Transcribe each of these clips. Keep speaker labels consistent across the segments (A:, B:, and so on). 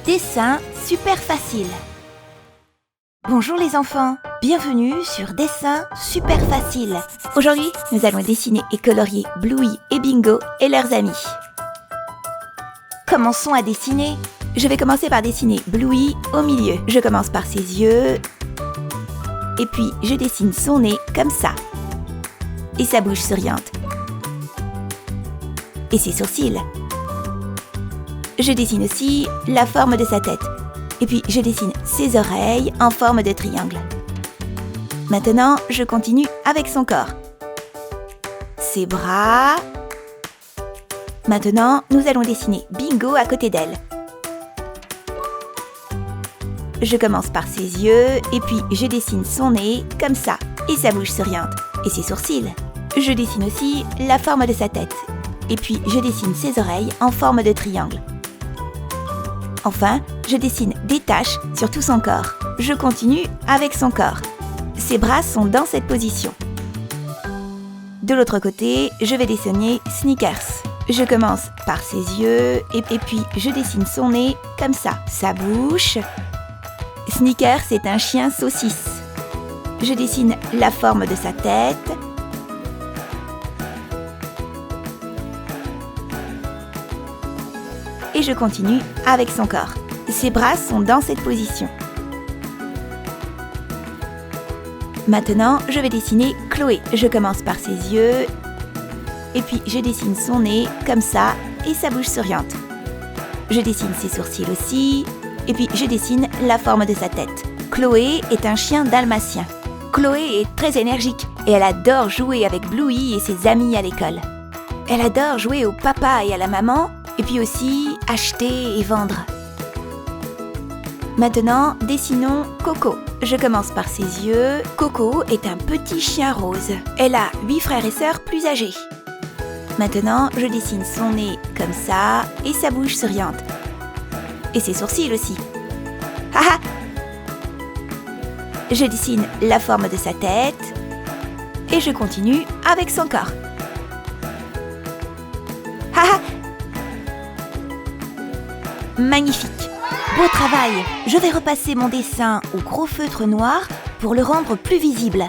A: Dessin super facile. Bonjour les enfants, bienvenue sur Dessin super facile. Aujourd'hui, nous allons dessiner et colorier Bluey et Bingo et leurs amis. Commençons à dessiner. Je vais commencer par dessiner Bluey au milieu. Je commence par ses yeux. Et puis, je dessine son nez comme ça. Et sa bouche souriante. Et ses sourcils. Je dessine aussi la forme de sa tête. Et puis, je dessine ses oreilles en forme de triangle. Maintenant, je continue avec son corps. Ses bras. Maintenant, nous allons dessiner Bingo à côté d'elle. Je commence par ses yeux et puis je dessine son nez comme ça et sa bouche souriante et ses sourcils. Je dessine aussi la forme de sa tête et puis je dessine ses oreilles en forme de triangle. Enfin, je dessine des taches sur tout son corps. Je continue avec son corps. Ses bras sont dans cette position. De l'autre côté, je vais dessiner Snickers. Je commence par ses yeux et puis je dessine son nez comme ça, sa bouche. Snickers est un chien saucisse. Je dessine la forme de sa tête. Et je continue avec son corps. Ses bras sont dans cette position. Maintenant, je vais dessiner Chloé. Je commence par ses yeux. Et puis, je dessine son nez comme ça et sa bouche souriante. Je dessine ses sourcils aussi. Et puis, je dessine la forme de sa tête. Chloé est un chien dalmatien. Chloé est très énergique et elle adore jouer avec Bluey et ses amis à l'école. Elle adore jouer au papa et à la maman, et puis aussi acheter et vendre. Maintenant, dessinons Coco. Je commence par ses yeux. Coco est un petit chien rose. Elle a 8 frères et sœurs plus âgés. Maintenant, je dessine son nez comme ça et sa bouche souriante. Et ses sourcils aussi. Haha! Je dessine la forme de sa tête et je continue avec son corps. Haha! Magnifique! Beau travail! Je vais repasser mon dessin au gros feutre noir pour le rendre plus visible.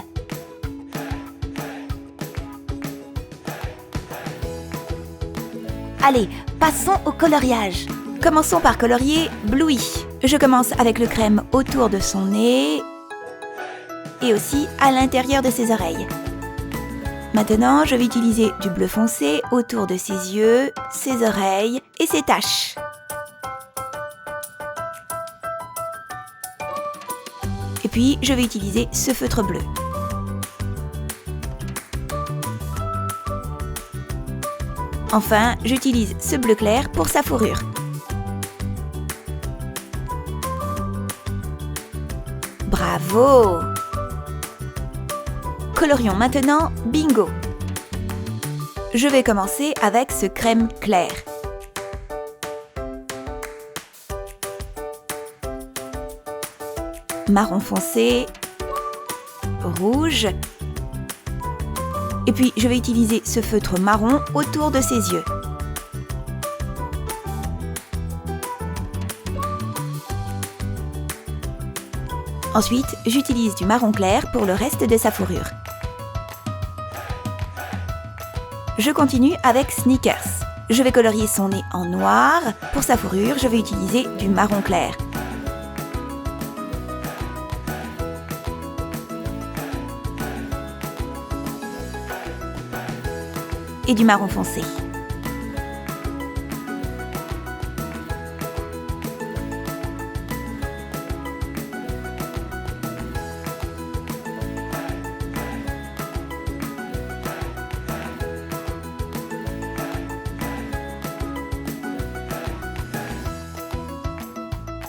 A: Allez, passons au coloriage. Commençons par colorier Bluey. Je commence avec le crème autour de son nez et aussi à l'intérieur de ses oreilles. Maintenant, je vais utiliser du bleu foncé autour de ses yeux, ses oreilles et ses taches. Et puis, je vais utiliser ce feutre bleu. Enfin, j'utilise ce bleu clair pour sa fourrure. Bravo! Colorions maintenant Bingo. Je vais commencer avec ce crème clair. Marron foncé, rouge. Et puis, je vais utiliser ce feutre marron autour de ses yeux. Ensuite, j'utilise du marron clair pour le reste de sa fourrure. Je continue avec Snickers. Je vais colorier son nez en noir. Pour sa fourrure, je vais utiliser du marron clair. Et du marron foncé.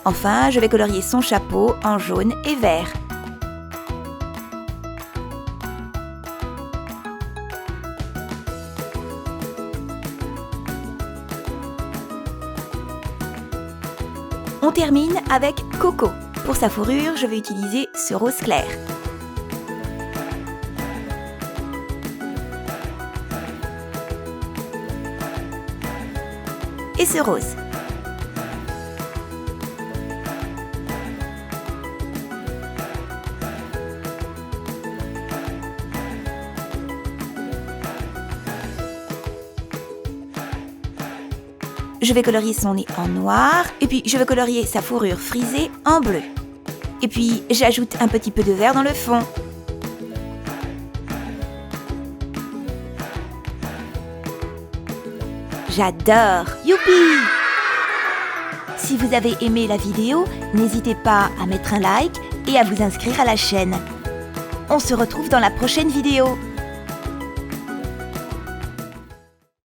A: Enfin, je vais colorier son chapeau en jaune et vert. On termine avec Coco. Pour sa fourrure, je vais utiliser ce rose clair. Et ce rose. je vais colorier son nez en noir, et puis je vais colorier sa fourrure frisée en bleu. Et puis j'ajoute un petit peu de vert dans le fond. J'adore! Youpi! Si vous avez aimé la vidéo, n'hésitez pas à mettre un like et à vous inscrire à la chaîne. On se retrouve dans la prochaine vidéo.